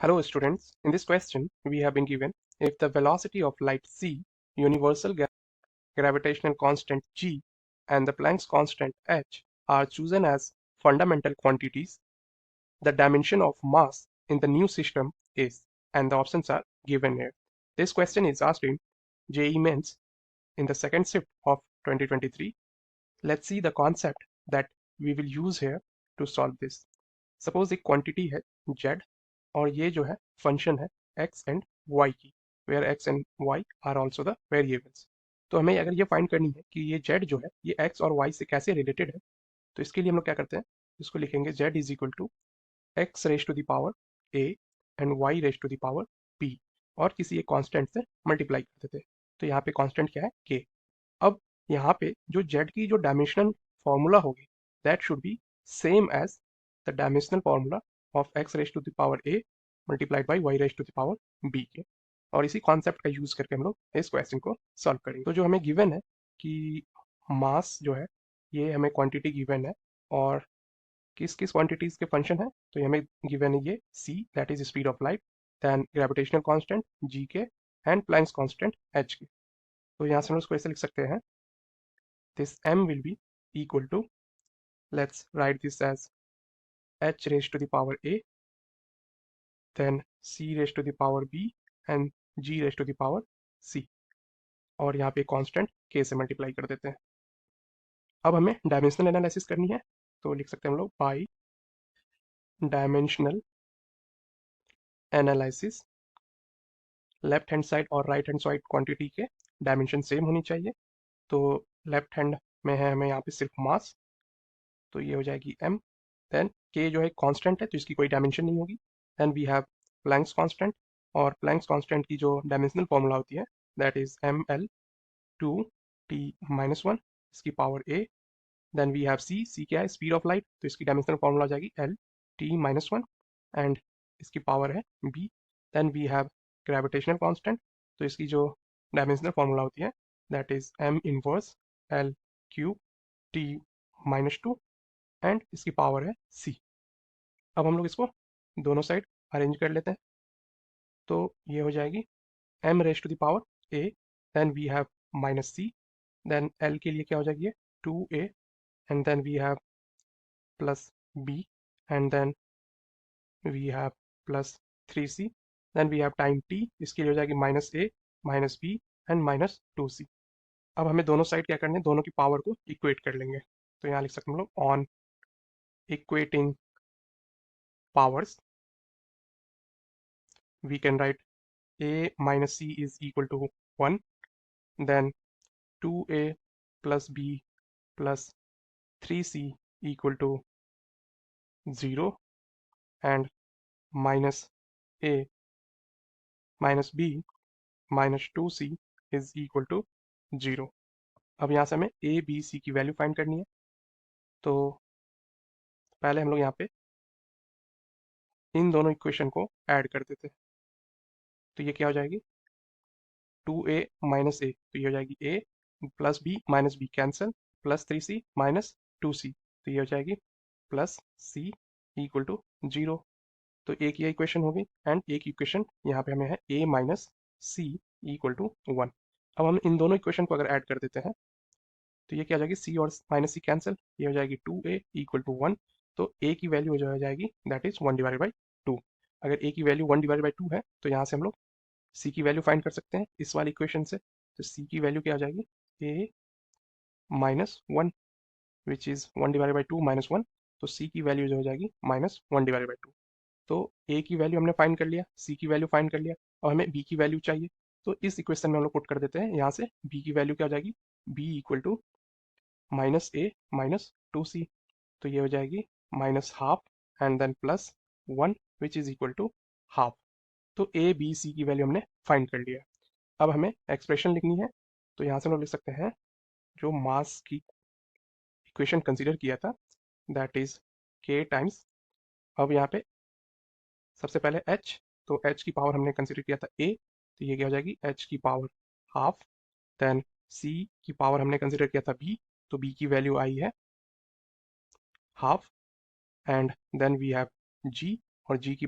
Hello students, in this question we have been given if the velocity of light c, universal gravitational constant g and the Planck's constant h are chosen as fundamental quantities, the dimension of mass in the new system is, and the options are given here. This question is asked in JEE Mains in the second shift of 2023. Let's see the concept that we will use here to solve this. Suppose एक quantity है z और ये जो है function है x and y की, where x and y are also the variables. तो हमें अगर ये फाइंड करनी है कि ये z जो है ये x और y से कैसे रिलेटेड है, तो इसके लिए हम लोग क्या करते हैं, इसको लिखेंगे z is equal to x raise to the power a and y raise to the power b और किसी एक कांस्टेंट से मल्टीप्लाई कर देते हैं। तो यहाँ पे कांस्टेंट क्या है, k। अब यहाँ पे जो z की जो डायमेंशनल फॉर्मूला होगी that should be same as the dimensional formula of x raise to the power a multiplied by y raise to the power b के। और इसी कॉन्सेप्ट का यूज करके हम लोग इस क्वेश्चन को सॉल्व करेंगे। तो जो हमें गिवन है कि मास जो है ये हमें क्वांटिटी गिवन है और किस किस क्वांटिटीज के फंक्शन है, तो ये हमें गिवन है ये c that is speed of light, then gravitational constant g के एंड प्लैंक्स कांस्टेंट h के। तो यहाँ से हम उसको ऐसे लिख सकते हैं, this m will be equal to, let's write this as h raised to the power a, then c raised to the power b and g raised to the power c, और यहाँ पे कांस्टेंट k से multiply कर देते हैं। अब हमें dimensional analysis करनी है, तो लिख सकते हैं हम लोग by dimensional analysis, left hand side और राइट हैंड साइड क्वांटिटी के डायमेंशन सेम होनी चाहिए। तो लेफ्ट हैंड में है हमें यहाँ पे सिर्फ मास, तो ये हो जाएगी m, देन k जो है कांस्टेंट है तो इसकी कोई डायमेंशन नहीं होगी, then we have Planck's constant, और प्लैंक्स कांस्टेंट की जो डायमेंशनल फॉर्मूला होती है दैट इज ml 2t-1 इसकी power a, then we have c क्या है, स्पीड ऑफ लाइट, तो इसकी डायमेंशनल फॉर्मूला हो जाएगी l-t-1 एंड इसकी पावर है b, then we have gravitational constant, तो इसकी जो डायमेंशनल फॉर्मूला होती है that is m inverse l-t-2 and इसकी पावर है c। अब हम लोग इसको दोनों साइड अरेंज कर लेते हैं, तो ये हो जाएगी m raise to the power a, then we have minus c, then l के लिए क्या हो जाएगी 2a and then we have plus b and then we have plus 3c, then we have time t, इसके लिए हो जाएगी minus a minus b and minus 2c। अब हमें दोनों साइड क्या करने हैं, दोनों की पावर को इक्वेट कर लेंगे, तो यहाँ लिख सकते हैं हम लोग on equating powers we can write a minus c is equal to 1, then 2a plus b plus 3c equal to 0 and minus a minus b minus 2c is equal to 0। अब यहाँ से हमें a b c की value find करनी है, तो पहले हम लोग यहाँ पे इन दोनों इक्वेशन को ऐड कर देते हैं, तो ये क्या हो जाएगी 2a माइनस a, तो ये हो जाएगी a plus b minus b cancel, plus 3c minus 2c, तो ये हो जाएगी प्लस c इक्वल टू 0। तो एक ये इक्वेशन होगी एंड एक इक्वेशन यहाँ पे हमें है a minus c equal to 1। अब हम इन दोनों इक्वेशन को अगर ऐड कर देते हैं तो ये क्या हो जाएगी c और माइनस c कैंसिल, ये हो जाएगी 2a इक्वल टू 1, तो a की वैल्यू हो जाएगी दैट इज 1 डिवाइड बाई 2। अगर a की वैल्यू 1 डिवाइड बाई 2 है तो यहाँ से हम लोग c की वैल्यू फाइंड कर सकते हैं इस वाली इक्वेशन से, तो c की वैल्यू क्या हो जाएगी a minus 1 which is 1 divide by 2 minus 1, तो c की वैल्यू जो हो जाएगी माइनस 1 डिवाइड बाई 2। तो a की वैल्यू हमने फाइंड कर लिया, c की वैल्यू फाइंड कर लिया, और हमें b की वैल्यू चाहिए, तो इस इक्वेशन में हम लोग पुट कर देते हैं यहाँ से b की वैल्यू क्या हो जाएगी b equal to minus a minus 2c, तो ये हो जाएगी minus half and then plus 1 which is equal to half. तो a b c की वैल्यू हमने फाइंड कर लिया। अब हमें एक्सप्रेशन लिखनी है, तो यहाँ से हम लोग लिख सकते हैं जो मास की इक्वेशन कंसीडर किया था दैट इज k टाइम्स, अब यहाँ पे सबसे पहले h, तो h की पावर हमने कंसीडर किया था a, तो ये क्या हो जाएगी h की पावर हाफ, देन c की पावर हमने कंसीडर किया था b, तो b की वैल्यू आई है half, and then we have g, और g की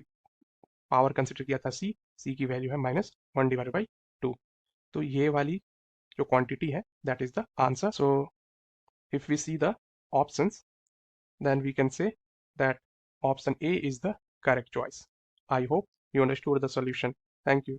पावर कंसिडर किया था c की वैल्यू है -1/2। तो ये वाली जो क्वांटिटी है that is the answer. So if we see the options, then we can say that option A is the correct choice. I hope you understood the solution. Thank you.